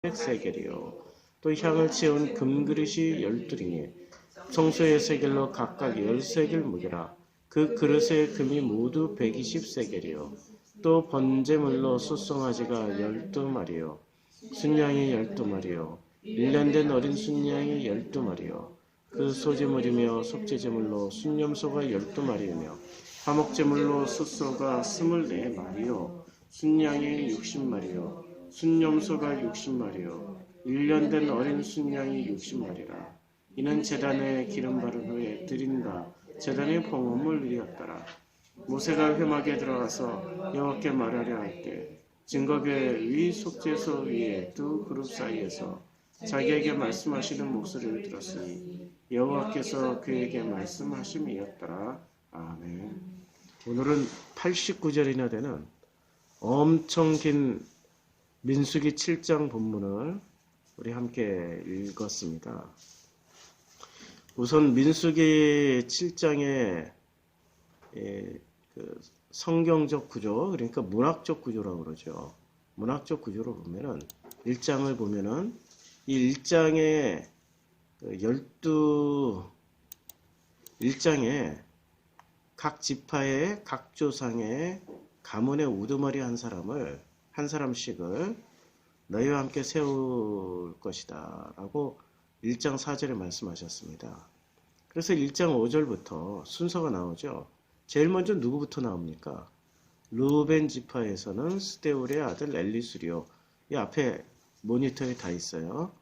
세겔이요. 또 향을 채운 금그릇이 12링에 성소의 세겔로 각각 10세겔 무게라. 그 그릇의 금이 모두 120세겔이요. 또 번제물로 숫송아지가 12마리요. 순양이 12마리요. 1년 된 어린 순양이 12마리요. 그 소제물이며 속죄제물로 순염소가 12마리이며 화목제물로 숫소가 24마리요. 순양이 60마리요. 순염소가 60마리요. 1년 된 어린 순양이 60마리라. 이는 제단에 기름 바른 후에 드린다. 제단의 봉헌물이었더라. 모세가 회막에 들어가서 여호와께 말하려 할 때 증거궤 위 속죄소 위에 두 그룹 사이에서 자기에게 말씀하시는 목소리를 들었으니 여호와께서 그에게 말씀하심이었더라. 아멘. 오늘은 89절이나 되는 엄청 긴 민수기 7장 본문을 우리 함께 읽었습니다. 우선 민수기 7장의 그 성경적 구조, 그러니까 문학적 구조라고 그러죠. 문학적 구조로 보면은 1장을 보면은 이 1장에 1장에 각 지파의 각 조상의 가문의 우두머리 한 사람씩을 너희와 함께 세울 것이다 라고 1장 4절에 말씀하셨습니다. 그래서 1장 5절부터 순서가 나오죠. 제일 먼저 누구부터 나옵니까? 루벤 지파에서는 스데울의 아들 엘리수리오. 이 앞에 모니터에 다 있어요.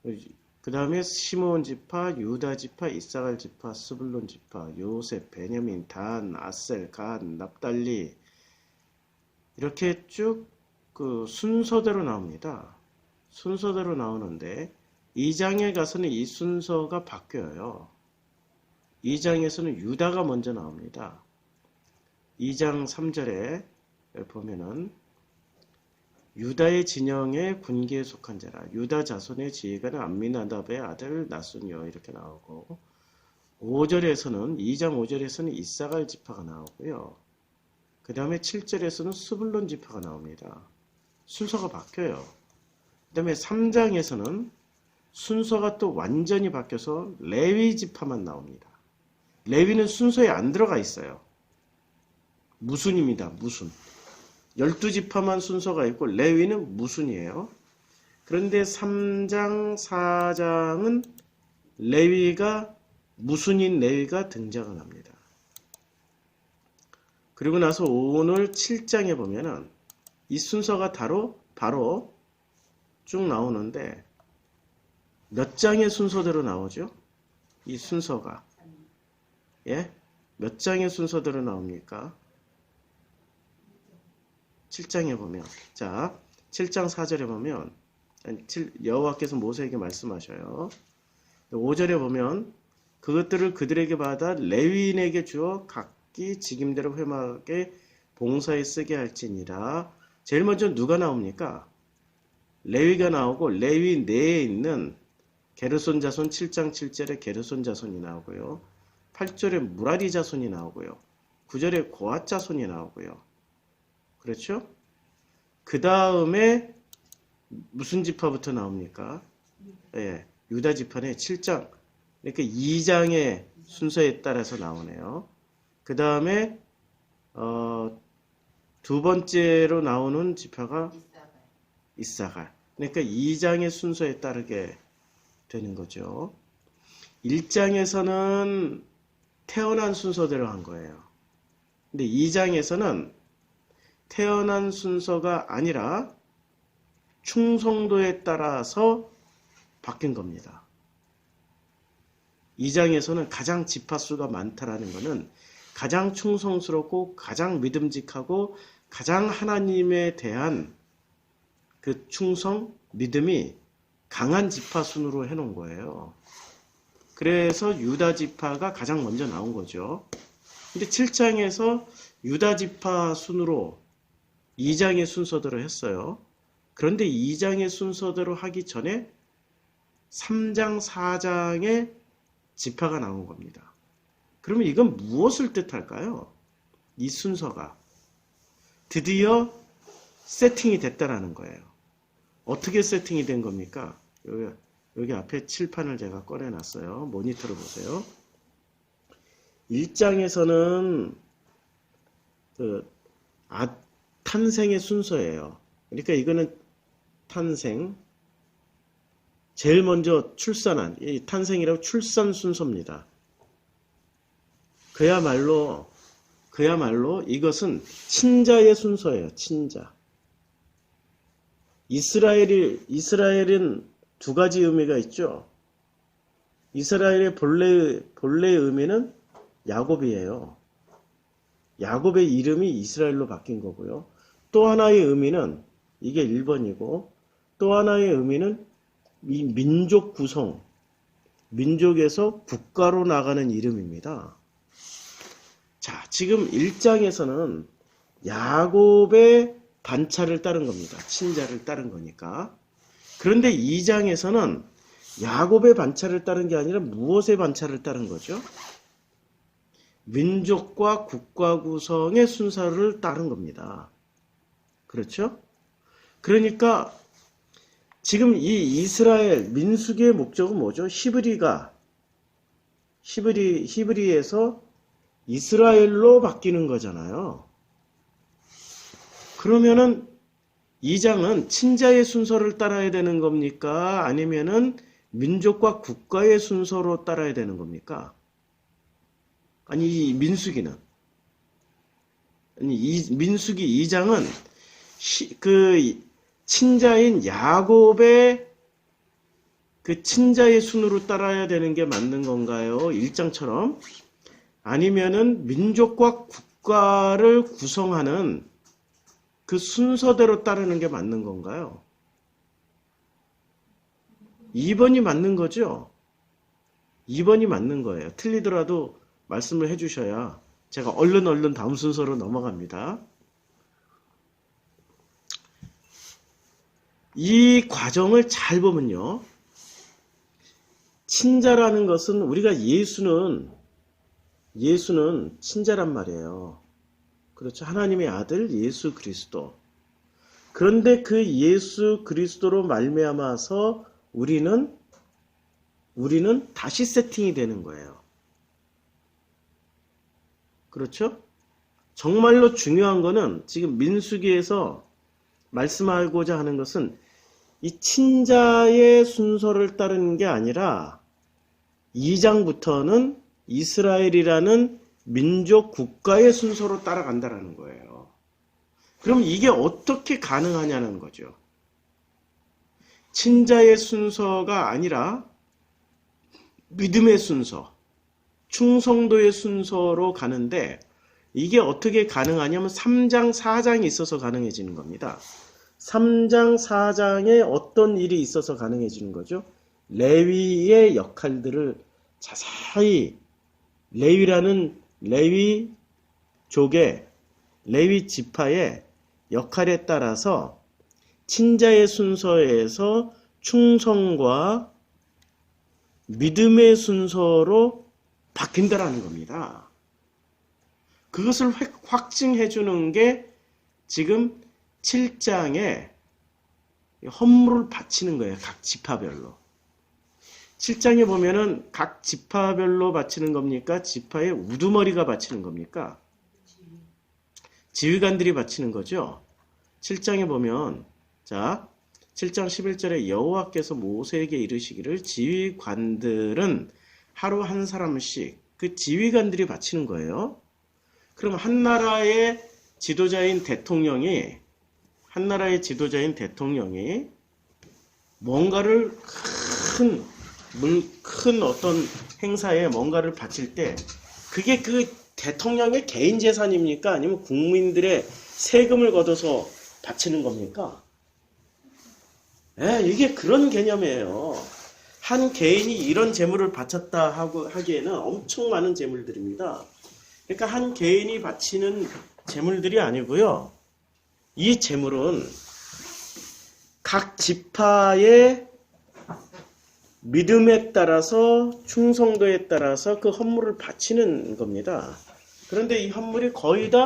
그 다음에 시므온 지파, 유다 지파, 이사갈 지파, 스불론 지파, 요셉, 베냐민, 단, 아셀, 간, 납달리 이렇게 쭉 그 순서대로 나옵니다. 순서대로 나오는데 2장에 가서는 이 순서가 바뀌어요. 2장에서는 유다가 먼저 나옵니다. 2장 3절에 보면은 유다의 진영의 군기에 속한 자라. 유다 자손의 지휘관은 암미나답의 아들 나순이요 이렇게 나오고 5절에서는 2장 5절에서는 이사갈 지파가 나오고요. 그 다음에 7절에서는 스불론 지파가 나옵니다. 순서가 바뀌어요. 그 다음에 3장에서는 순서가 또 완전히 바뀌어서 레위 지파만 나옵니다. 레위는 순서에 안 들어가 있어요. 무순입니다. 무순. 12지파만 순서가 있고 레위는 무순이에요. 그런데 3장, 4장은 무순인 레위가 등장을 합니다. 그리고 나서 오늘 7장에 보면은 이 순서가 바로 쭉 나오는데 몇 장의 순서대로 나오죠? 이 순서가. 예? 몇 장의 순서대로 나옵니까? 7장에 보면. 자, 7장 4절에 보면 여호와께서 모세에게 말씀하셔요. 5절에 보면 그것들을 그들에게 받아 레위인에게 주어 각기 직임대로 회막에 봉사에 쓰게 할지니라. 제일 먼저 누가 나옵니까? 레위가 나오고 레위 내에 있는 게르손 자손 7장 7절에 게르손 자손이 나오고요. 8절에 무라리 자손이 나오고요. 9절에 고앗 자손이 나오고요. 그렇죠? 그 다음에 무슨 지파부터 나옵니까? 예, 유다 지파네 7장. 그러니까 2장의 순서에 따라서 나오네요. 그 다음에 두 번째로 나오는 지파가 이사갈. 그러니까 2장의 순서에 따르게 되는 거죠. 1장에서는 태어난 순서대로 한 거예요. 근데 2장에서는 태어난 순서가 아니라 충성도에 따라서 바뀐 겁니다. 2장에서는 가장 지파수가 많다라는 것은 가장 충성스럽고 가장 믿음직하고 가장 하나님에 대한 그 충성, 믿음이 강한 지파 순으로 해놓은 거예요. 그래서 유다 지파가 가장 먼저 나온 거죠. 근데 7장에서 유다 지파 순으로 2장의 순서대로 했어요. 그런데 2장의 순서대로 하기 전에 3장, 4장의 지파가 나온 겁니다. 그러면 이건 무엇을 뜻할까요? 이 순서가 드디어 세팅이 됐다라는 거예요. 어떻게 세팅이 된 겁니까? 여기 앞에 칠판을 제가 꺼내놨어요. 모니터를 보세요. 1장에서는 탄생의 순서예요. 그러니까 이거는 탄생, 제일 먼저 출산한, 이 탄생이라고 출산 순서입니다. 그야말로 이것은 친자의 순서예요. 친자. 이스라엘은 두 가지 의미가 있죠. 이스라엘의 본래의 의미는 야곱이에요. 야곱의 이름이 이스라엘로 바뀐 거고요. 또 하나의 의미는 이게 1번이고 또 하나의 의미는 이 민족 구성, 민족에서 국가로 나가는 이름입니다. 자, 지금 1장에서는 야곱의 반차를 따른 겁니다. 친자를 따른 거니까. 그런데 2장에서는 야곱의 반차를 따른 게 아니라 무엇의 반차를 따른 거죠? 민족과 국가 구성의 순서를 따른 겁니다. 그렇죠? 그러니까 지금 이 이스라엘 민수기의 목적은 뭐죠? 히브리에서 이스라엘로 바뀌는 거잖아요. 그러면은 2장은 친자의 순서를 따라야 되는 겁니까? 아니면은 민족과 국가의 순서로 따라야 되는 겁니까? 아니, 민수기는. 아니, 민수기 2장은 친자인 야곱의 그 친자의 순으로 따라야 되는 게 맞는 건가요? 1장처럼? 아니면은 민족과 국가를 구성하는 그 순서대로 따르는 게 맞는 건가요? 2번이 맞는 거죠? 2번이 맞는 거예요. 틀리더라도 말씀을 해주셔야 제가 얼른 다음 순서로 넘어갑니다. 이 과정을 잘 보면요. 친자라는 것은 우리가 예수는 친자란 말이에요. 그렇죠. 하나님의 아들 예수 그리스도. 그런데 그 예수 그리스도로 말미암아서 우리는 다시 세팅이 되는 거예요. 그렇죠? 정말로 중요한 거는 지금 민수기에서 말씀하고자 하는 것은 이 친자의 순서를 따르는 게 아니라 2장부터는 이스라엘이라는 민족 국가의 순서로 따라간다는 거예요. 그럼 이게 어떻게 가능하냐는 거죠. 친자의 순서가 아니라 믿음의 순서, 충성도의 순서로 가는데 이게 어떻게 가능하냐면 3장, 4장이 있어서 가능해지는 겁니다. 3장, 4장에 어떤 일이 있어서 가능해지는 거죠? 레위의 역할들을 자세히 레위족의 레위 지파의 역할에 따라서 친자의 순서에서 충성과 믿음의 순서로 바뀐다라는 겁니다. 그것을 확증해 주는 게 지금 7장에 헌물을 바치는 거예요. 각 지파별로. 7장에 보면은 각 지파별로 바치는 겁니까? 지파의 우두머리가 바치는 겁니까? 지휘관들이 바치는 거죠. 7장에 보면 자 7장 11절에 여호와께서 모세에게 이르시기를 지휘관들은 하루 한 사람씩 그 지휘관들이 바치는 거예요. 그럼 한 나라의 지도자인 대통령이 뭔가를 큰 어떤 행사에 뭔가를 바칠 때 그게 그 대통령의 개인 재산입니까? 아니면 국민들의 세금을 걷어서 바치는 겁니까? 이게 그런 개념이에요. 한 개인이 이런 재물을 바쳤다 하기에는 엄청 많은 재물들입니다. 그러니까 한 개인이 바치는 재물들이 아니고요. 이 재물은 각 지파의 믿음에 따라서 충성도에 따라서 그 헌물을 바치는 겁니다. 그런데 이 헌물이 거의 다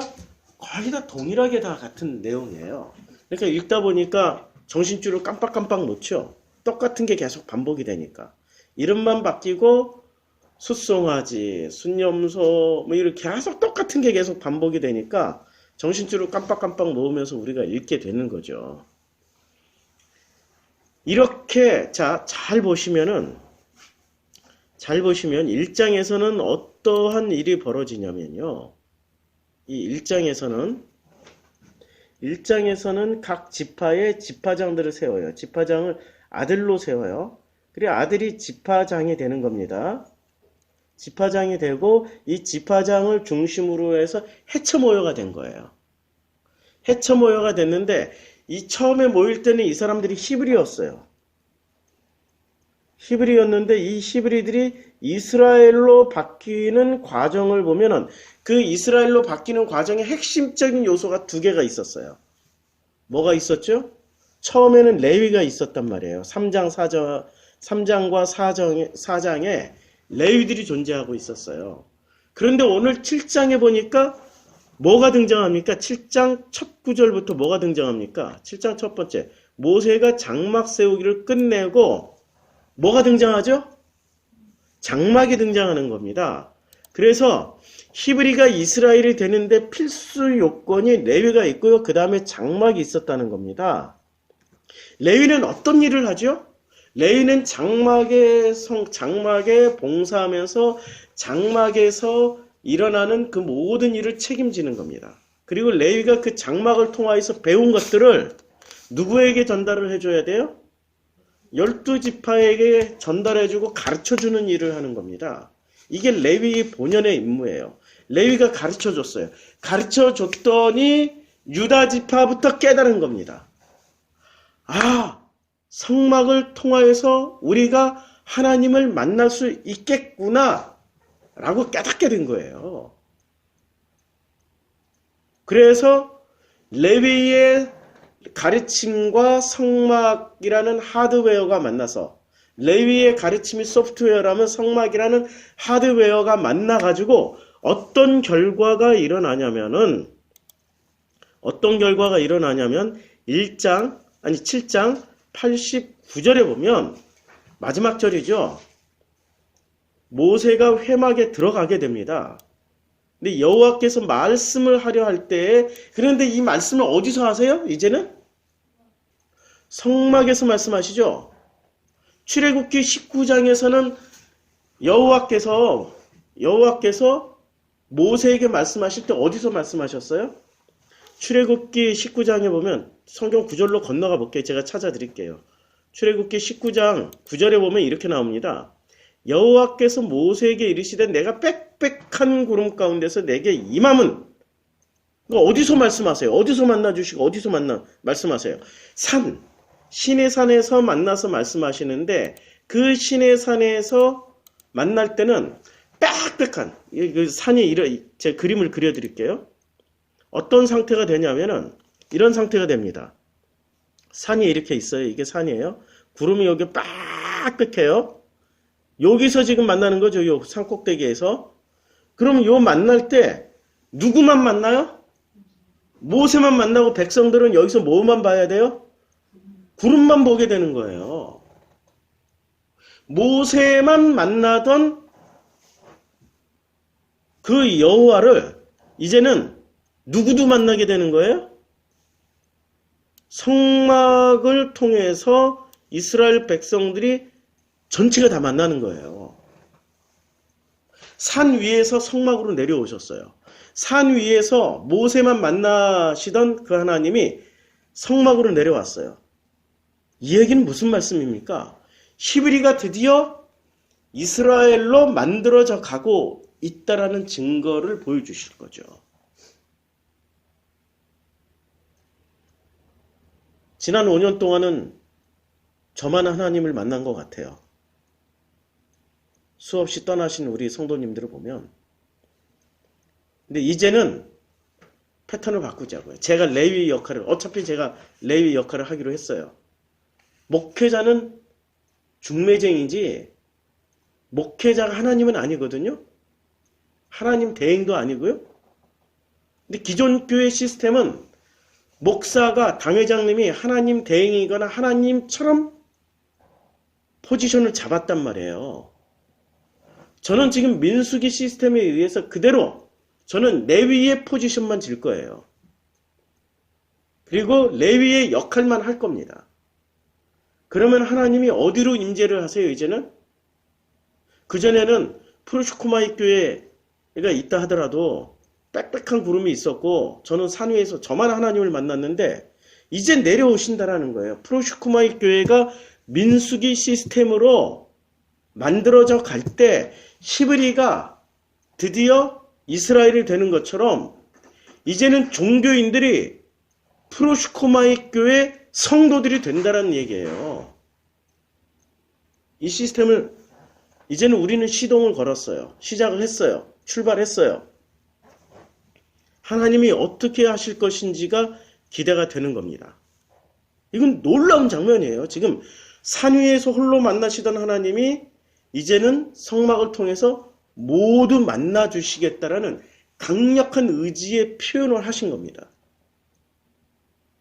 동일하게 다 같은 내용이에요. 그러니까 읽다 보니까 정신줄을 깜빡깜빡 놓죠. 똑같은 게 계속 반복이 되니까. 이름만 바뀌고 숫송아지, 순념소 뭐 이렇게 계속 똑같은 게 계속 반복이 되니까 정신줄을 깜빡깜빡 놓으면서 우리가 읽게 되는 거죠. 이렇게 잘 보시면 1장에서는 어떠한 일이 벌어지냐면요. 이 1장에서는 각 지파의 지파장들을 세워요. 지파장을 아들로 세워요. 그리고 아들이 지파장이 되는 겁니다. 지파장이 되고 이 지파장을 중심으로 해서 해처모여가 된 거예요. 해처모여가 됐는데 이 처음에 모일 때는 이 사람들이 히브리였어요. 히브리였는데 이 히브리들이 이스라엘로 바뀌는 과정을 보면은 그 이스라엘로 바뀌는 과정의 핵심적인 요소가 두 개가 있었어요. 뭐가 있었죠? 처음에는 레위가 있었단 말이에요. 3장과 4장에 레위들이 존재하고 있었어요. 그런데 오늘 7장에 보니까 뭐가 등장합니까? 7장 첫 구절부터 뭐가 등장합니까? 7장 첫 번째, 모세가 장막 세우기를 끝내고 뭐가 등장하죠? 장막이 등장하는 겁니다. 그래서 히브리가 이스라엘이 되는데 필수 요건이 레위가 있고요. 그 다음에 장막이 있었다는 겁니다. 레위는 어떤 일을 하죠? 레위는 장막에 봉사하면서 장막에서 일어나는 그 모든 일을 책임지는 겁니다. 그리고 레위가 그 장막을 통하여서 배운 것들을 누구에게 전달을 해줘야 돼요? 12지파에게 전달해주고 가르쳐주는 일을 하는 겁니다. 이게 레위의 본연의 임무예요. 레위가 가르쳐줬어요. 가르쳐줬더니 유다지파부터 깨달은 겁니다. 성막을 통하여서 우리가 하나님을 만날 수 있겠구나 라고 깨닫게 된 거예요. 그래서 레위의 가르침과 성막이라는 하드웨어가 만나서 레위의 가르침이 소프트웨어라면 성막이라는 하드웨어가 만나가지고 어떤 결과가 일어나냐면 7장 89절에 보면 마지막 절이죠. 모세가 회막에 들어가게 됩니다. 근데 여호와께서 말씀을 하려 할 때, 그런데 이 말씀을 어디서 하세요? 이제는 성막에서 말씀하시죠. 출애굽기 19장에서는 여호와께서 모세에게 말씀하실 때 어디서 말씀하셨어요? 출애굽기 19장에 보면 성경 구절로 건너가 볼게요. 제가 찾아드릴게요. 출애굽기 19장 9절에 보면 이렇게 나옵니다. 여호와께서 모세에게 이르시되 내가 빽빽한 구름 가운데서 내게 임함은, 어디서 말씀하세요? 어디서 만나주시고 어디서 말씀하세요? 신의 산에서 만나서 말씀하시는데 그 신의 산에서 만날 때는 빽빽한 그 산이 제가 그림을 그려드릴게요. 어떤 상태가 되냐면은 이런 상태가 됩니다. 산이 이렇게 있어요. 이게 산이에요. 구름이 여기 빽빽해요. 여기서 지금 만나는 거죠. 요 산꼭대기에서. 그럼 요 만날 때 누구만 만나요? 모세만 만나고 백성들은 여기서 뭐만 봐야 돼요? 구름만 보게 되는 거예요. 모세만 만나던 그 여호와를 이제는 누구도 만나게 되는 거예요? 성막을 통해서 이스라엘 백성들이 전체가 다 만나는 거예요. 산 위에서 성막으로 내려오셨어요. 산 위에서 모세만 만나시던 그 하나님이 성막으로 내려왔어요. 이 얘기는 무슨 말씀입니까? 히브리가 드디어 이스라엘로 만들어져 가고 있다라는 증거를 보여주실 거죠. 지난 5년 동안은 저만 하나님을 만난 것 같아요. 수없이 떠나신 우리 성도님들을 보면. 근데 이제는 패턴을 바꾸자고요. 어차피 제가 레위 역할을 하기로 했어요. 목회자는 중매쟁이지 목회자가 하나님은 아니거든요. 하나님 대행도 아니고요. 근데 기존 교회 시스템은 목사가, 당회장님이 하나님 대행이거나 하나님처럼 포지션을 잡았단 말이에요. 저는 지금 민수기 시스템에 의해서 그대로 저는 레위의 포지션만 질 거예요. 그리고 레위의 역할만 할 겁니다. 그러면 하나님이 어디로 임재를 하세요, 이제는? 그전에는 프로슈코마이 교회가 있다 하더라도 빽빽한 구름이 있었고 저는 산 위에서 저만 하나님을 만났는데 이제 내려오신다라는 거예요. 프로슈코마이 교회가 민수기 시스템으로 만들어져 갈 때 히브리가 드디어 이스라엘이 되는 것처럼 이제는 종교인들이 프로슈코마이 교회 성도들이 된다는 얘기예요. 이 시스템을 이제는 우리는 시동을 걸었어요. 시작을 했어요. 출발했어요. 하나님이 어떻게 하실 것인지가 기대가 되는 겁니다. 이건 놀라운 장면이에요. 지금 산 위에서 홀로 만나시던 하나님이 이제는 성막을 통해서 모두 만나 주시겠다라는 강력한 의지의 표현을 하신 겁니다.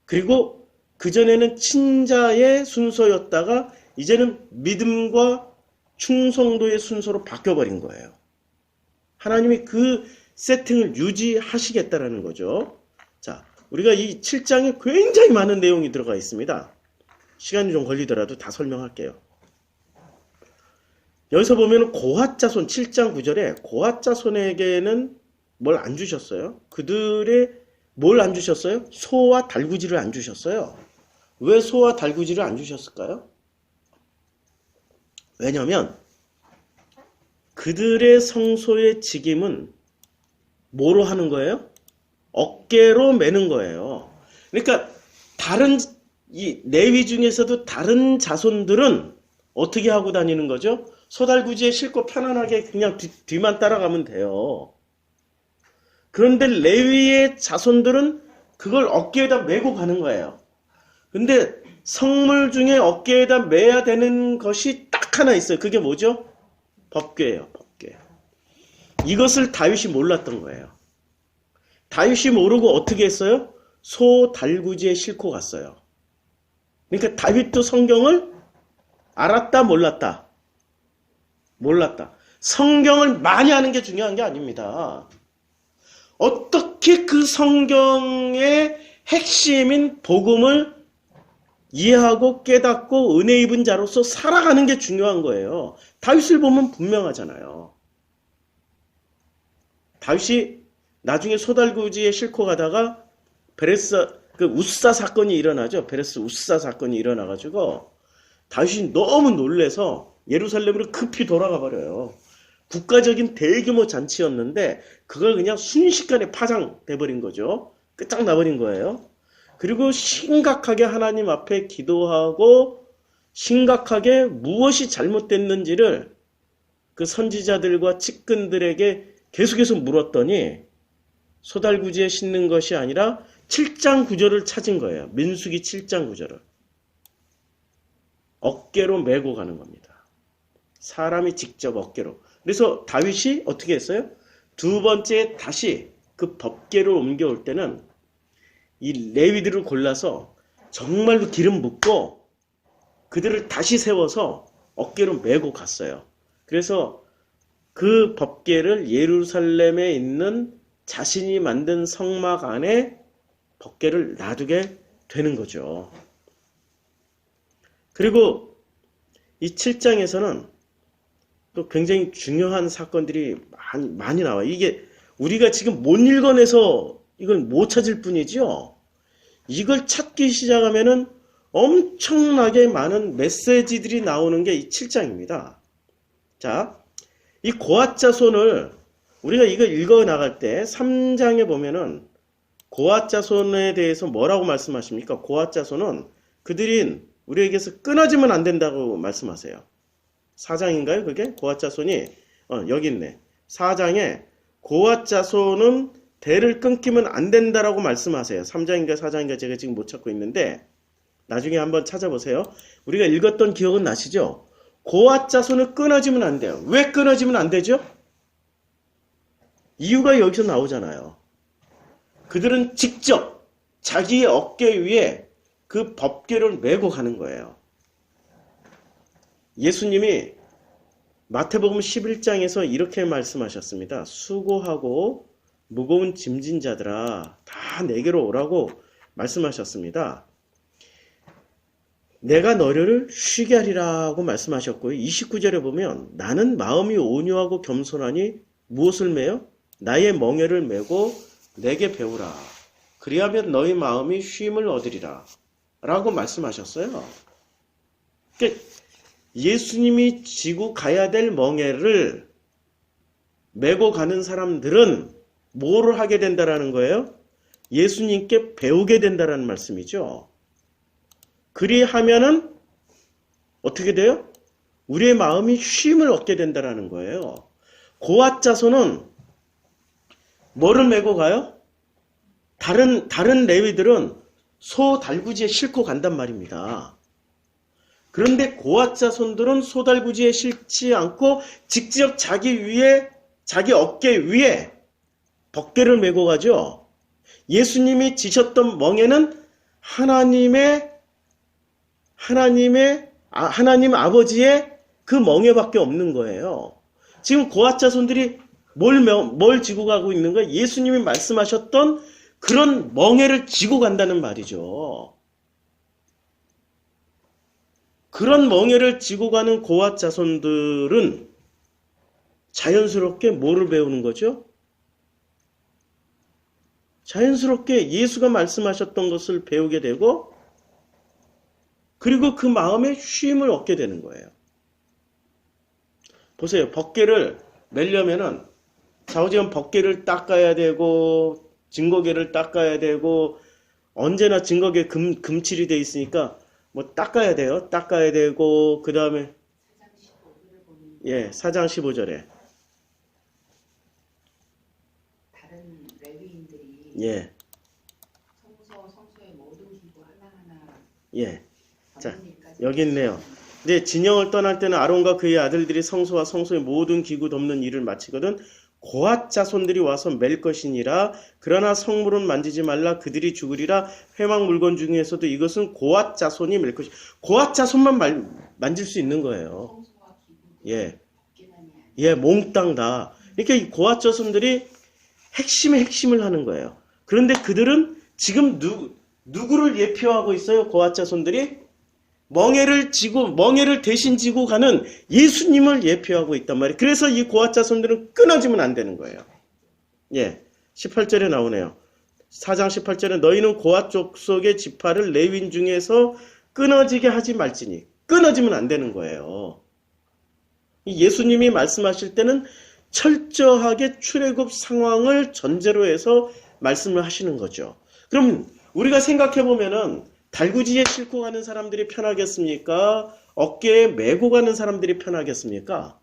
그리고 그전에는 친자의 순서였다가 이제는 믿음과 충성도의 순서로 바뀌어버린 거예요. 하나님이 그 세팅을 유지하시겠다라는 거죠. 자, 우리가 이 7장에 굉장히 많은 내용이 들어가 있습니다. 시간이 좀 걸리더라도 다 설명할게요. 여기서 보면 고핫 자손 7장 9절에 고핫 자손에게는 뭘 안 주셨어요? 그들의 뭘 안 주셨어요? 소와 달구지를 안 주셨어요. 왜 소와 달구지를 안 주셨을까요? 왜냐하면 그들의 성소의 직임은 뭐로 하는 거예요? 어깨로 매는 거예요. 그러니까 다른 이 레위 중에서도 다른 자손들은 어떻게 하고 다니는 거죠? 소달구지에 싣고 편안하게 그냥 뒤만 따라가면 돼요. 그런데 레위의 자손들은 그걸 어깨에다 메고 가는 거예요. 근데 성물 중에 어깨에다 매야 되는 것이 딱 하나 있어요. 그게 뭐죠? 법궤예요. 법궤. 이것을 다윗이 몰랐던 거예요. 다윗이 모르고 어떻게 했어요? 소 달구지에 싣고 갔어요. 그러니까 다윗도 성경을 알았다 몰랐다. 몰랐다. 성경을 많이 아는 게 중요한 게 아닙니다. 어떻게 그 성경의 핵심인 복음을 이해하고 깨닫고 은혜 입은 자로서 살아가는 게 중요한 거예요. 다윗을 보면 분명하잖아요. 다윗이 나중에 소달구지에 싣고 가다가 우사 사건이 일어나죠. 베레스 우사 사건이 일어나가지고 다윗이 너무 놀래서 예루살렘으로 급히 돌아가 버려요. 국가적인 대규모 잔치였는데 그걸 그냥 순식간에 파장돼 버린 거죠. 끝장나버린 거예요. 그리고 심각하게 하나님 앞에 기도하고 심각하게 무엇이 잘못됐는지를 그 선지자들과 측근들에게 계속해서 물었더니 소달구지에 싣는 것이 아니라 7장 9절을 찾은 거예요. 민수기 7장 9절을. 어깨로 메고 가는 겁니다. 사람이 직접 어깨로. 그래서 다윗이 어떻게 했어요? 두 번째 다시 그 법궤를 옮겨올 때는 이 레위들을 골라서 정말로 기름 붓고 그들을 다시 세워서 어깨로 메고 갔어요. 그래서 그 법궤를 예루살렘에 있는 자신이 만든 성막 안에 법궤를 놔두게 되는 거죠. 그리고 이 7장에서는 또 굉장히 중요한 사건들이 많이 나와요. 이게 우리가 지금 못 읽어내서 이걸 못 찾을 뿐이죠. 이걸 찾기 시작하면은 엄청나게 많은 메시지들이 나오는 게 이 7장입니다. 자, 이 고핫 자손을 우리가 이거 읽어 나갈 때 3장에 보면은 고핫 자손에 대해서 뭐라고 말씀하십니까? 고핫 자손은 그들인 우리에게서 끊어지면 안 된다고 말씀하세요. 4장인가요? 그게? 고핫 자손이 여기 있네. 4장에 고핫 자손은 대를 끊기면 안 된다라고 말씀하세요. 3장인가 4장인가 제가 지금 못 찾고 있는데 나중에 한번 찾아보세요. 우리가 읽었던 기억은 나시죠? 고핫 자손은 끊어지면 안 돼요. 왜 끊어지면 안 되죠? 이유가 여기서 나오잖아요. 그들은 직접 자기의 어깨 위에 그 법궤를 메고 가는 거예요. 예수님이 마태복음 11장에서 이렇게 말씀하셨습니다. 수고하고 무거운 짐진 자들아 다 내게로 오라고 말씀하셨습니다. 내가 너희를 쉬게 하리라고 말씀하셨고요. 29절에 보면 나는 마음이 온유하고 겸손하니 무엇을 메요? 나의 멍에를 메고 내게 배우라. 그리하면 너희 마음이 쉼을 얻으리라 라고 말씀하셨어요. 그러니까 예수님이 지고 가야 될 멍에를 메고 가는 사람들은 뭐를 하게 된다라는 거예요? 예수님께 배우게 된다라는 말씀이죠. 그리하면은 어떻게 돼요? 우리의 마음이 쉼을 얻게 된다라는 거예요. 고앗 자손은 뭐를 메고 가요? 다른 레위들은 소 달구지에 싣고 간단 말입니다. 그런데 고앗 자손들은 소 달구지에 싣지 않고 직접 자기 어깨 위에 법궤를 메고 가죠. 예수님이 지셨던 멍에는 하나님 아버지의 그 멍에밖에 없는 거예요. 지금 고앗 자손들이 뭘 지고 가고 있는 거예요? 예수님이 말씀하셨던 그런 멍에를 지고 간다는 말이죠. 그런 멍에를 지고 가는 고앗 자손들은 자연스럽게 뭐를 배우는 거죠? 자연스럽게 예수가 말씀하셨던 것을 배우게 되고 그리고 그 마음에 쉼을 얻게 되는 거예요. 보세요. 법궤를 매려면은 좌우지간 법궤를 닦아야 되고 증거궤를 닦아야 되고 언제나 증거궤 금칠이 돼 있으니까 뭐 닦아야 돼요. 닦아야 되고 그 다음에 4장 15절에 다른 레위인들이 성소의 모든 기구 하나하나 자 여기 있네요. 근데 진영을 떠날 때는 아론과 그의 아들들이 성소와 성소의 모든 기구 덮는 일을 마치거든 고앗 자손들이 와서 맬 것이니라. 그러나 성물은 만지지 말라. 그들이 죽으리라. 회막 물건 중에서도 이것은 고앗 자손이 맬 것이. 고앗 자손만 만질 수 있는 거예요. 몽땅 다. 그러니까 이 고앗 자손들이 핵심을 하는 거예요. 그런데 그들은 지금 누구를 예표하고 있어요? 고앗 자손들이 멍에를 대신 지고 가는 예수님을 예표하고 있단 말이에요. 그래서 이 고앗 자손들은 끊어지면 안 되는 거예요. 18절에 나오네요. 4장 18절에 너희는 고앗 족속의 지파를 레위인 중에서 끊어지게 하지 말지니. 끊어지면 안 되는 거예요. 예수님이 말씀하실 때는 철저하게 출애굽 상황을 전제로 해서 말씀을 하시는 거죠. 그럼 우리가 생각해 보면은 달구지에 싣고 가는 사람들이 편하겠습니까? 어깨에 메고 가는 사람들이 편하겠습니까?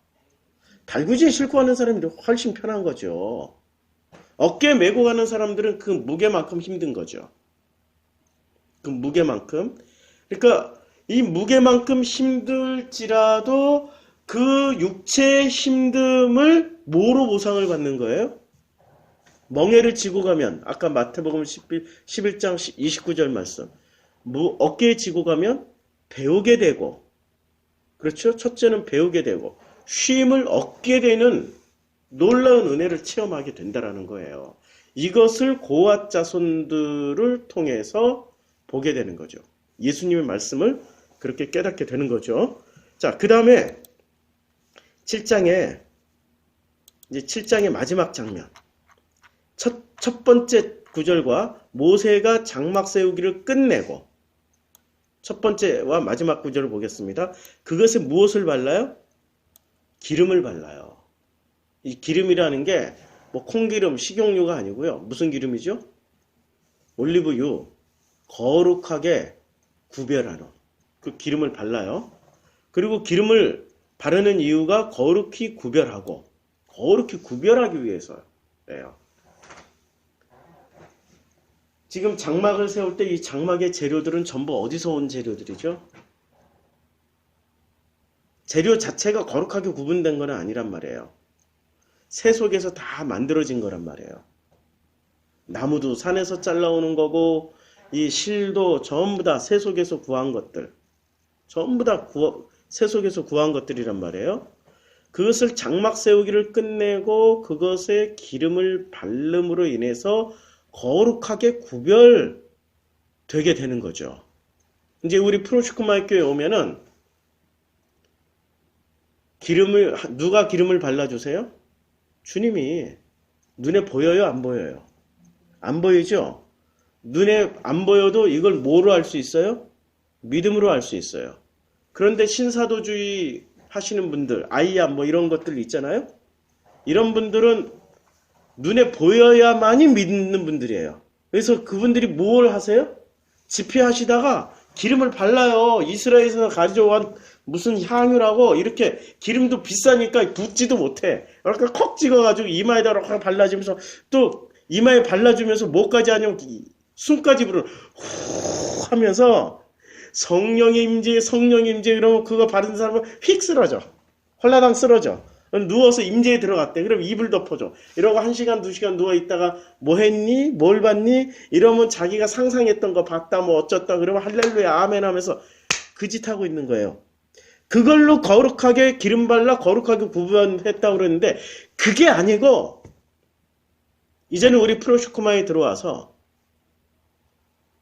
달구지에 싣고 가는 사람들이 훨씬 편한 거죠. 어깨에 메고 가는 사람들은 그 무게만큼 힘든 거죠. 그 무게만큼. 그러니까 이 무게만큼 힘들지라도 그 육체의 힘듦을 뭐로 보상을 받는 거예요? 멍에를 지고 가면 아까 마태복음 11장 29절 말씀 어깨에 지고 가면 배우게 되고 그렇죠? 첫째는 배우게 되고 쉼을 얻게 되는 놀라운 은혜를 체험하게 된다라는 거예요. 이것을 고앗 자손들을 통해서 보게 되는 거죠. 예수님의 말씀을 그렇게 깨닫게 되는 거죠. 자, 그 다음에 7장의 마지막 장면. 첫 번째 구절과 모세가 장막 세우기를 끝내고 첫 번째와 마지막 구절을 보겠습니다. 그것에 무엇을 발라요? 기름을 발라요. 이 기름이라는 게 뭐 콩기름, 식용유가 아니고요. 무슨 기름이죠? 올리브유. 거룩하게 구별하는 그 기름을 발라요. 그리고 기름을 바르는 이유가 거룩히 구별하기 위해서예요. 지금 장막을 세울 때 이 장막의 재료들은 전부 어디서 온 재료들이죠? 재료 자체가 거룩하게 구분된 건 아니란 말이에요. 새 속에서 다 만들어진 거란 말이에요. 나무도 산에서 잘라오는 거고 이 실도 전부 다 새 속에서 구한 것들. 전부 다 새 속에서 구한 것들이란 말이에요. 그것을 장막 세우기를 끝내고 그것에 기름을 바름으로 인해서 거룩하게 구별되게 되는 거죠. 이제 우리 프로시코마이 교회 오면은 누가 기름을 발라주세요? 주님이. 눈에 보여요? 안 보여요? 안 보이죠? 눈에 안 보여도 이걸 뭐로 알 수 있어요? 믿음으로 알 수 있어요. 그런데 신사도주의 하시는 분들, 아이야 뭐 이런 것들 있잖아요. 이런 분들은 눈에 보여야만이 믿는 분들이에요. 그래서 그분들이 뭘 하세요? 집회하시다가 기름을 발라요. 이스라엘에서 가져온 무슨 향유라고 이렇게 기름도 비싸니까 붓지도 못해. 이렇게 콕 찍어가지고 이마에다 확 발라주면서 또 이마에 발라주면서 뭐까지 하냐면 숨까지 불을 후 하면서 성령의 임재 그러면 그거 바른 사람은 휙 쓰러져. 홀라당 쓰러져. 누워서 임재에 들어갔대. 그럼 이불 덮어줘. 이러고 1시간 2시간 누워있다가 뭐 했니? 뭘 봤니? 이러면 자기가 상상했던 거 봤다 뭐 어쩌다 그러면 할렐루야 아멘 하면서 그 짓 하고 있는 거예요. 그걸로 거룩하게 기름 발라 거룩하게 구분했다고 그러는데 그게 아니고 이제는 우리 프로시코마에 들어와서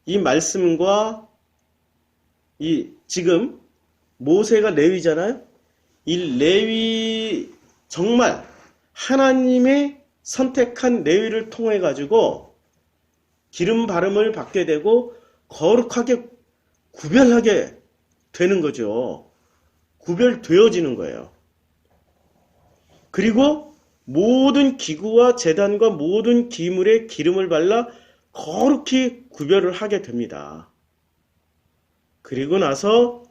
이 말씀과 이 지금 모세가 레위잖아요. 이 레위 정말 하나님의 선택한 레위를 통해 가지고 기름 바름을 받게 되고 거룩하게 구별하게 되는 거죠. 구별되어지는 거예요. 그리고 모든 기구와 제단과 모든 기물에 기름을 발라 거룩히 구별을 하게 됩니다. 그리고 나서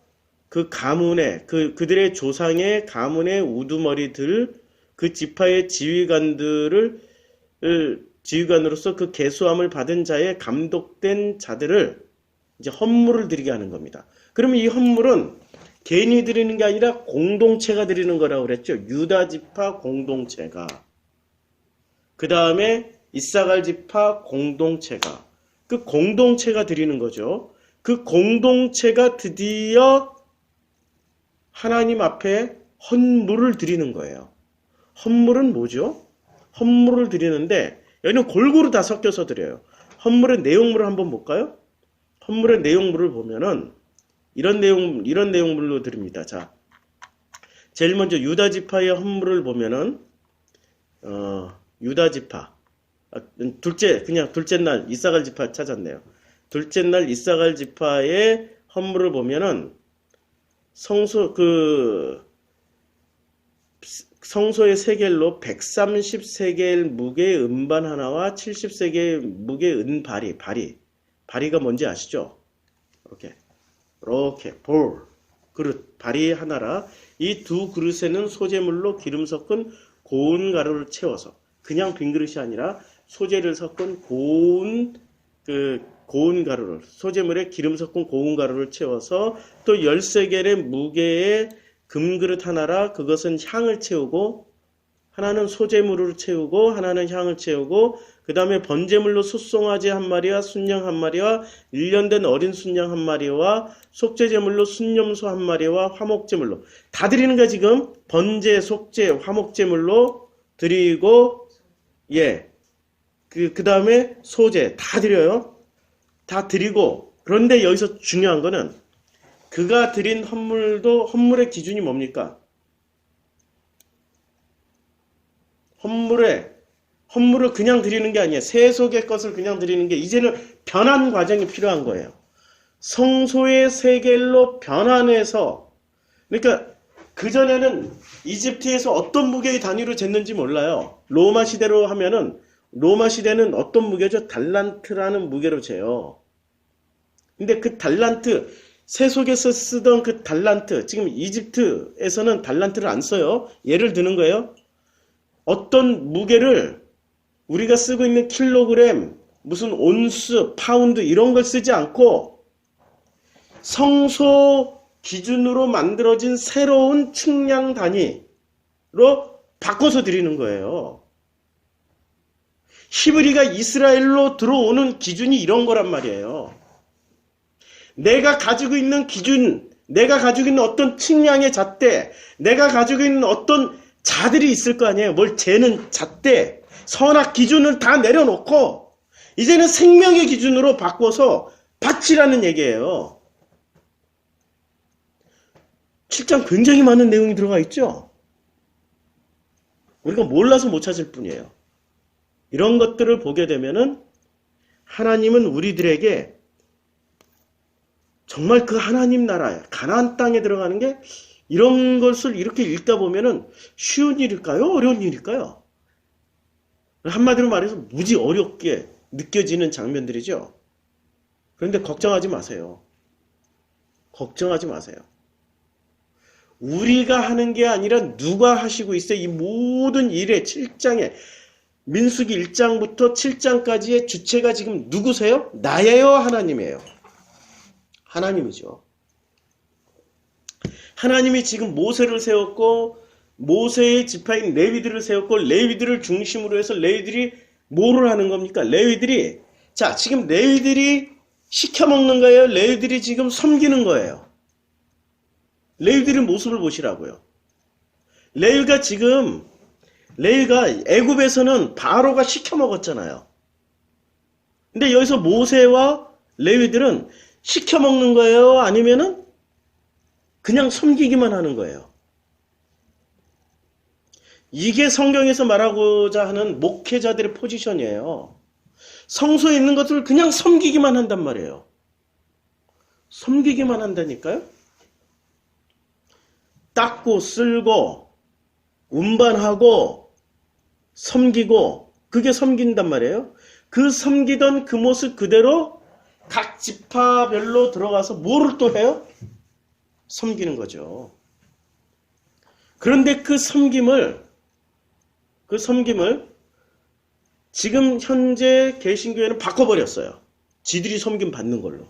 그 가문의 그들의 조상의 가문의 우두머리들 그 지파의 지휘관으로서 그 계수함을 받은 자의 감독된 자들을 이제 헌물을 드리게 하는 겁니다. 그러면 이 헌물은 개인이 드리는 게 아니라 공동체가 드리는 거라고 그랬죠. 유다 지파 공동체가. 그 다음에 이사갈 지파 공동체가. 그 공동체가 드리는 거죠. 그 공동체가 드디어 하나님 앞에 헌물을 드리는 거예요. 헌물은 뭐죠? 헌물을 드리는데 여기는 골고루 다 섞여서 드려요. 헌물의 내용물을 한번 볼까요? 헌물의 내용물을 보면은 이런 내용물로 드립니다. 자, 제일 먼저 유다 지파의 헌물을 보면은 유다 지파 둘째 날 이사갈 지파 찾았네요. 둘째 날 이사갈 지파의 헌물을 보면은 성소의 세겔로 130세겔 무게의 은반 하나와 70세겔 무게의 은바리, 바리가 뭔지 아시죠? 이렇게 볼, 그릇, 바리 하나라. 이 두 그릇에는 소재물로 기름 섞은 고운 가루를 채워서 그냥 빈 그릇이 아니라 소재를 섞은 고운 가루를 소재물에 기름 섞은 고운 가루를 채워서 또 10세겔의 무게의 금그릇 하나라. 그것은 향을 채우고 하나는 소재물을 채우고 하나는 향을 채우고 그 다음에 번제물로 숫송아지 한 마리와 순양 한 마리와 1년 된 어린 순양 한 마리와 속죄제물로 순염소 한 마리와 화목제물로 다 드리는 거야 지금. 번제, 속죄, 화목제물로 드리고 그 다음에 소제 다 드려요. 다 드리고 그런데 여기서 중요한 거는 그가 드린 헌물의 기준이 뭡니까? 헌물을 그냥 드리는 게 아니에요. 세속의 것을 그냥 드리는 게 이제는 변환 과정이 필요한 거예요. 성소의 세겔로 변환해서 그러니까 그전에는 이집트에서 어떤 무게의 단위로 쟀는지 몰라요. 로마 시대는 어떤 무게죠? 달란트라는 무게로 재요. 근데 그 달란트 세속에서 쓰던 그 달란트 지금 이집트에서는 달란트를 안 써요. 예를 드는 거예요. 어떤 무게를 우리가 쓰고 있는 킬로그램, 무슨 온스, 파운드 이런 걸 쓰지 않고 성소 기준으로 만들어진 새로운 측량 단위로 바꿔서 드리는 거예요. 히브리가 이스라엘로 들어오는 기준이 이런 거란 말이에요. 내가 가지고 있는 기준, 내가 가지고 있는 어떤 측량의 잣대, 내가 가지고 있는 어떤 자들이 있을 거 아니에요. 뭘 재는 잣대, 선악 기준을 다 내려놓고 이제는 생명의 기준으로 바꿔서 바치라는 얘기예요. 7장 굉장히 많은 내용이 들어가 있죠. 우리가 몰라서 못 찾을 뿐이에요. 이런 것들을 보게 되면은 하나님은 우리들에게 정말 그 하나님 나라에 가나안 땅에 들어가는 게 이런 것을 이렇게 읽다 보면은 쉬운 일일까요? 어려운 일일까요? 한마디로 말해서 무지 어렵게 느껴지는 장면들이죠. 그런데 걱정하지 마세요. 걱정하지 마세요. 우리가 하는 게 아니라 누가 하시고 있어요. 이 모든 일의 7장에 민수기 1장부터 7장까지의 주체가 지금 누구세요? 나예요? 하나님이에요? 하나님이죠. 하나님이 지금 모세를 세웠고 모세의 지파인 레위들을 세웠고 레위들을 중심으로 해서 레위들이 뭐를 하는 겁니까? 레위들이 자 지금 레위들이 시켜먹는 거예요? 레위들이 지금 섬기는 거예요? 레위들의 모습을 보시라고요. 레위가 애굽에서는 바로가 시켜먹었잖아요. 근데 여기서 모세와 레위들은 시켜먹는 거예요? 아니면은 그냥 섬기기만 하는 거예요? 이게 성경에서 말하고자 하는 목회자들의 포지션이에요. 성소에 있는 것들을 그냥 섬기기만 한단 말이에요. 섬기기만 한다니까요? 닦고 쓸고 운반하고 섬기고 그게 섬긴단 말이에요. 그 섬기던 그 모습 그대로 각 지파별로 들어가서 뭐를 또 해요? 섬기는 거죠. 그런데 그 섬김을 지금 현재 개신교회는 바꿔버렸어요. 지들이 섬김 받는 걸로.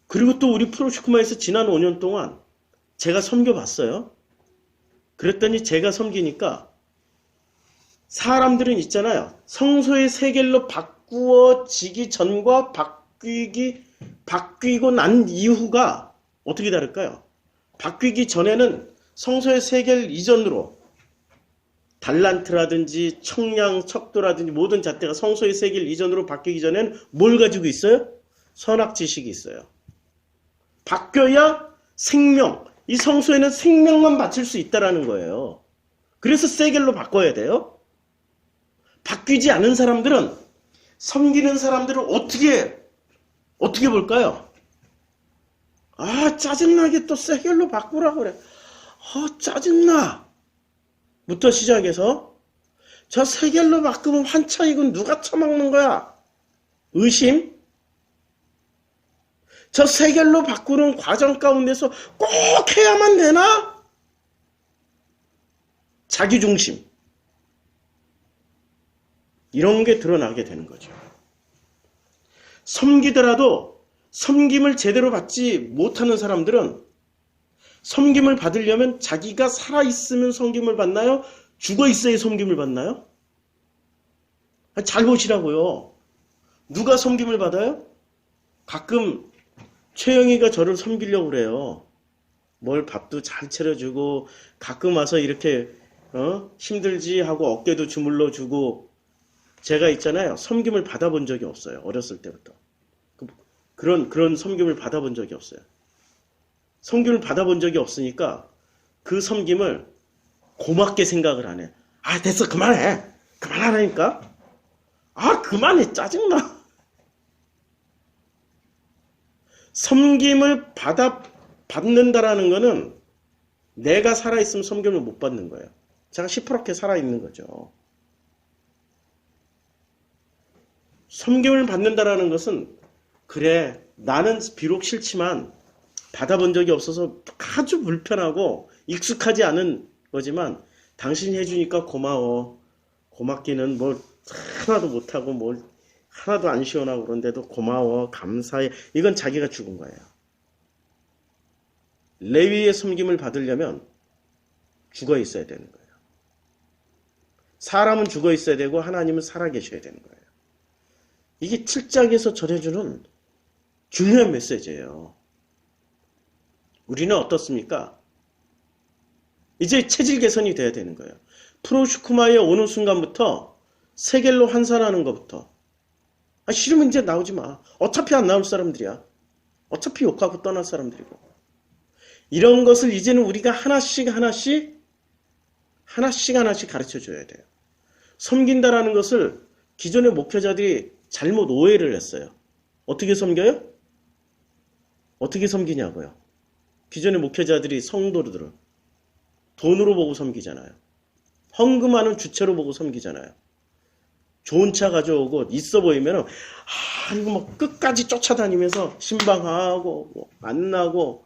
그리고 또 우리 프로슈크마에서 지난 5년 동안 제가 섬겨봤어요. 그랬더니 제가 섬기니까 사람들은 있잖아요. 성소의 세겔로 바꾸어지기 전과 바뀌고 난 이후가 어떻게 다를까요? 바뀌기 전에는 성소의 세겔 이전으로 달란트라든지 청량, 척도라든지 모든 잣대가 성소의 세겔 이전으로 바뀌기 전에는 뭘 가지고 있어요? 선악 지식이 있어요. 바뀌어야 생명, 이 성소에는 생명만 바칠 수 있다라는 거예요. 그래서 세겔로 바꿔야 돼요. 바뀌지 않은 사람들은 섬기는 사람들을 어떻게 볼까요? 아 짜증나게 또 세겔로 바꾸라고 그래. 짜증나 부터 시작해서 저 세겔로 바꾸면 환차 이건 누가 처먹는 거야? 의심? 저 세겔로 바꾸는 과정 가운데서 꼭 해야만 되나? 자기중심. 이런 게 드러나게 되는 거죠. 섬기더라도 섬김을 제대로 받지 못하는 사람들은 섬김을 받으려면 자기가 살아있으면 섬김을 받나요? 죽어있어야 섬김을 받나요? 잘 보시라고요. 누가 섬김을 받아요? 가끔 최영이가 저를 섬기려고 그래요. 뭘 밥도 잘 차려주고 가끔 와서 이렇게 힘들지 하고 어깨도 주물러 주고 제가 있잖아요. 섬김을 받아본 적이 없어요. 어렸을 때부터. 그런 섬김을 받아본 적이 없어요. 섬김을 받아본 적이 없으니까 그 섬김을 고맙게 생각을 안 해. 아 됐어 그만해. 그만하라니까. 아 그만해 짜증나. 섬김을 받는다라는 거는 내가 살아있으면 섬김을 못 받는 거예요. 제가 시퍼렇게 살아있는 거죠. 섬김을 받는다라는 것은 그래 나는 비록 싫지만 받아본 적이 없어서 아주 불편하고 익숙하지 않은 거지만 당신이 해주니까 고마워. 고맙기는 뭘 하나도 못하고 뭘 하나도 안 시원하고 그런데도 고마워 감사해. 이건 자기가 죽은 거예요. 레위의 섬김을 받으려면 죽어 있어야 되는 거예요. 사람은 죽어 있어야 되고 하나님은 살아 계셔야 되는 거예요. 이게 7장에서 전해주는 중요한 메시지예요. 우리는 어떻습니까? 이제 체질 개선이 돼야 되는 거예요. 프로슈크마에 오는 순간부터 세겔로 환산하는 것부터. 싫으면 이제 나오지 마. 어차피 안 나올 사람들이야. 어차피 욕하고 떠날 사람들이고. 이런 것을 이제는 우리가 하나씩 가르쳐 줘야 돼요. 섬긴다라는 것을 기존의 목회자들이 잘못 오해를 했어요. 어떻게 섬겨요? 어떻게 섬기냐고요. 기존의 목회자들이 성도들을 돈으로 보고 섬기잖아요. 헌금하는 주체로 보고 섬기잖아요. 좋은 차 가져오고 있어 보이면 이거 뭐 끝까지 쫓아다니면서 신방하고 뭐 만나고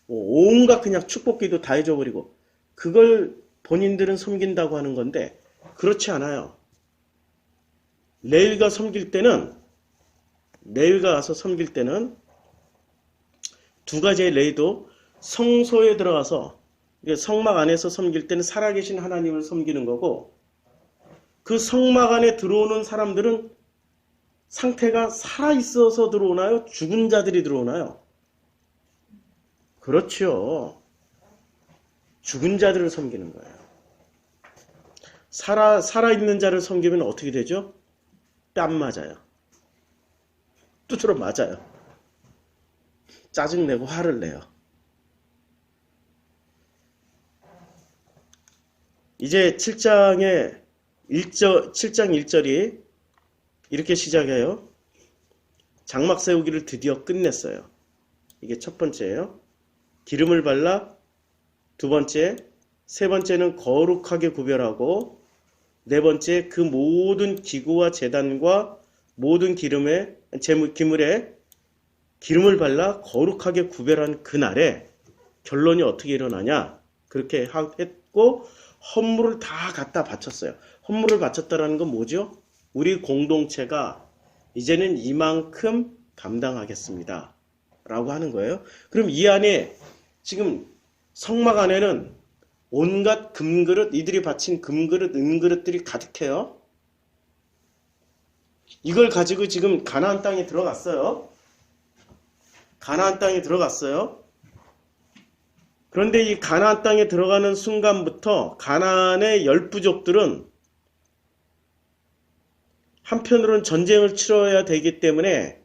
뭐 온갖 그냥 축복기도 다 해줘버리고 그걸 본인들은 섬긴다고 하는 건데 그렇지 않아요. 레위가 가서 섬길 때는 두 가지의 레위도 성소에 들어가서 성막 안에서 섬길 때는 살아계신 하나님을 섬기는 거고 그 성막 안에 들어오는 사람들은 상태가 살아있어서 들어오나요? 죽은 자들이 들어오나요? 그렇죠. 죽은 자들을 섬기는 거예요. 살아있는 자를 섬기면 어떻게 되죠? 뺨 맞아요. 두드러 맞아요. 짜증내고 화를 내요. 이제 7장 1절이 이렇게 시작해요. 장막 세우기를 드디어 끝냈어요. 이게 첫 번째예요. 기름을 발라 두 번째, 세 번째는 거룩하게 구별하고 네 번째 그 모든 기구와 제단과 모든 기물에 기름을 발라 거룩하게 구별한 그날에 결론이 어떻게 일어나냐 그렇게 했고 헌물을 다 갖다 바쳤어요. 헌물을 바쳤다라는 건 뭐죠? 우리 공동체가 이제는 이만큼 감당하겠습니다. 라고 하는 거예요. 그럼 이 안에 지금 성막 안에는 온갖 금그릇, 이들이 바친 금그릇, 은그릇들이 가득해요. 이걸 가지고 지금 가나안 땅에 들어갔어요. 가나안 땅에 들어갔어요. 그런데 이 가나안 땅에 들어가는 순간부터 가나안의 10부족들은 한편으로는 전쟁을 치러야 되기 때문에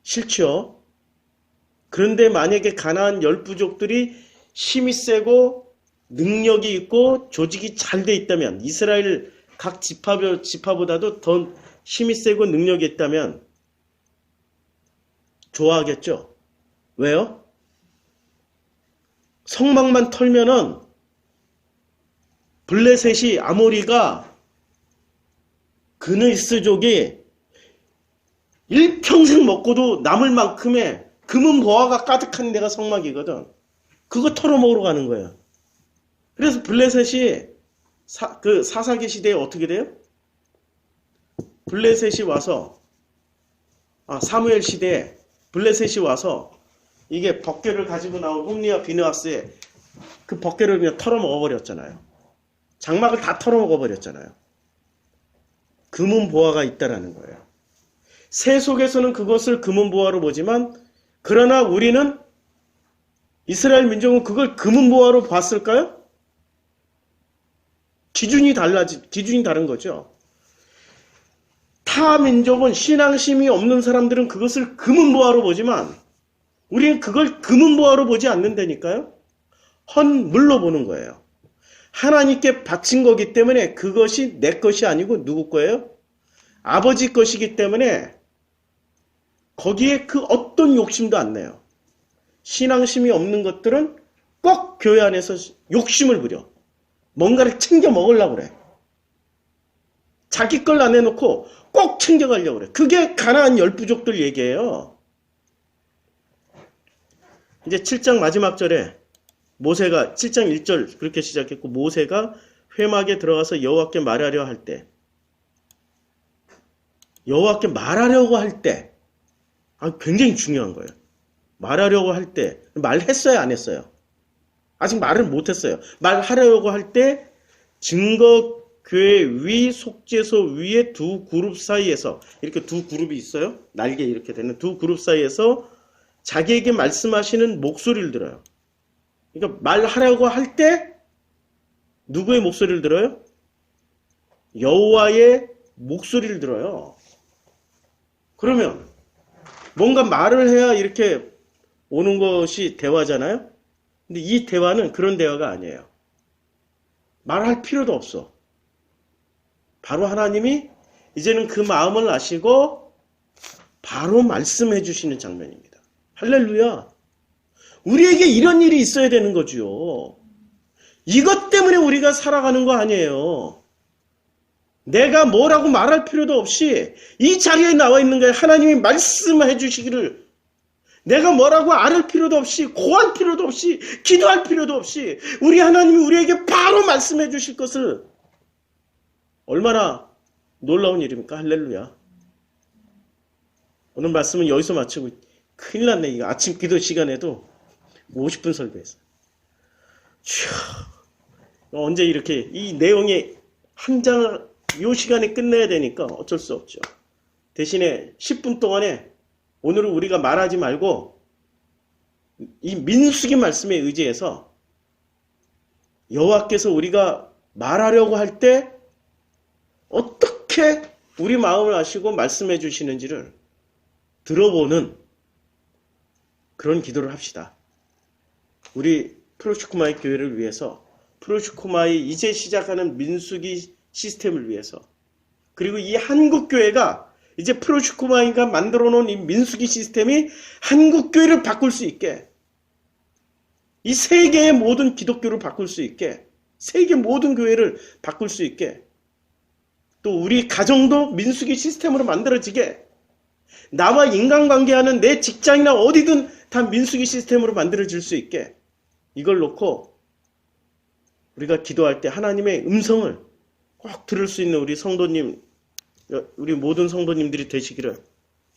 싫죠. 그런데 만약에 가나안 10부족들이 힘이 세고 능력이 있고 조직이 잘 돼 있다면 이스라엘 각 지파보다도 더 힘이 세고 능력이 있다면 좋아하겠죠. 왜요? 성막만 털면은 블레셋이 아모리가 그느스족이 일평생 먹고도 남을 만큼의 금은 보화가 가득한 데가 성막이거든. 그거 털어먹으러 가는 거예요. 그래서 블레셋이 사사기 시대에 어떻게 돼요? 블레셋이 와서 사무엘 시대에 블레셋이 와서 이게 법궤를 가지고 나온 홈리와 비느하스의 그 법궤를 그냥 털어먹어버렸잖아요. 장막을 다 털어먹어버렸잖아요. 금은 보화가 있다라는 거예요. 세속에서는 그것을 금은 보화로 보지만 그러나 우리는 이스라엘 민족은 그걸 금은 보화로 봤을까요? 기준이 다른 거죠. 타 민족은 신앙심이 없는 사람들은 그것을 금은 보화로 보지만 우리는 그걸 금은 보화로 보지 않는다니까요. 헌물로 보는 거예요. 하나님께 바친 거기 때문에 그것이 내 것이 아니고 누구 거예요? 아버지 것이기 때문에 거기에 그 어떤 욕심도 안 내요. 신앙심이 없는 것들은 꼭 교회 안에서 욕심을 부려. 뭔가를 챙겨 먹으려고 그래. 자기 걸 안 해놓고 꼭 챙겨가려고 그래. 그게 가나안 10부족들 얘기예요. 이제 7장 마지막 절에 모세가 7장 1절 그렇게 시작했고 모세가 회막에 들어가서 여호와께 말하려 할 때 여호와께 말하려고 할 때 굉장히 중요한 거예요. 말하려고 할 때 말했어요 안 했어요? 아직 말을 못했어요. 말하려고 할 때 증거 교회 위 속죄소 위에 두 그룹 사이에서 이렇게 두 그룹이 있어요. 날개 이렇게 되는 두 그룹 사이에서 자기에게 말씀하시는 목소리를 들어요. 그러니까 말하려고 할 때 누구의 목소리를 들어요? 여호와의 목소리를 들어요. 그러면 뭔가 말을 해야 이렇게 오는 것이 대화잖아요. 근데 이 대화는 그런 대화가 아니에요. 말할 필요도 없어. 바로 하나님이 이제는 그 마음을 아시고 바로 말씀해 주시는 장면입니다. 할렐루야. 우리에게 이런 일이 있어야 되는 거죠. 이것 때문에 우리가 살아가는 거 아니에요. 내가 뭐라고 말할 필요도 없이 이 자리에 나와 있는 거에 하나님이 말씀해 주시기를, 내가 뭐라고 앓을 필요도 없이, 고할 필요도 없이, 기도할 필요도 없이 우리 하나님이 우리에게 바로 말씀해 주실 것을, 얼마나 놀라운 일입니까? 할렐루야. 오늘 말씀은 여기서 마치고, 큰일 났네. 이거 아침 기도 시간에도 50분 설교했어요. 언제 이렇게 이 내용의 한 장을 이 시간에 끝내야 되니까 어쩔 수 없죠. 대신에 10분 동안에 오늘은 우리가 말하지 말고 이 민수기 말씀에 의지해서 여호와께서 우리가 말하려고 할 때 어떻게 우리 마음을 아시고 말씀해 주시는지를 들어보는 그런 기도를 합시다. 우리 프로슈코마이 교회를 위해서, 프로슈코마이 이제 시작하는 민수기 시스템을 위해서, 그리고 이 한국교회가 이제 프로슈코마이가 만들어 놓은 이 민수기 시스템이 한국교회를 바꿀 수 있게, 이 세계의 모든 기독교를 바꿀 수 있게, 세계 모든 교회를 바꿀 수 있게, 또 우리 가정도 민수기 시스템으로 만들어지게, 나와 인간관계하는 내 직장이나 어디든 다 민수기 시스템으로 만들어질 수 있게, 이걸 놓고 우리가 기도할 때 하나님의 음성을 꼭 들을 수 있는 우리 성도님, 우리 모든 성도님들이 되시기를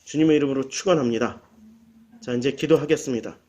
주님의 이름으로 축원합니다. 자, 이제 기도하겠습니다.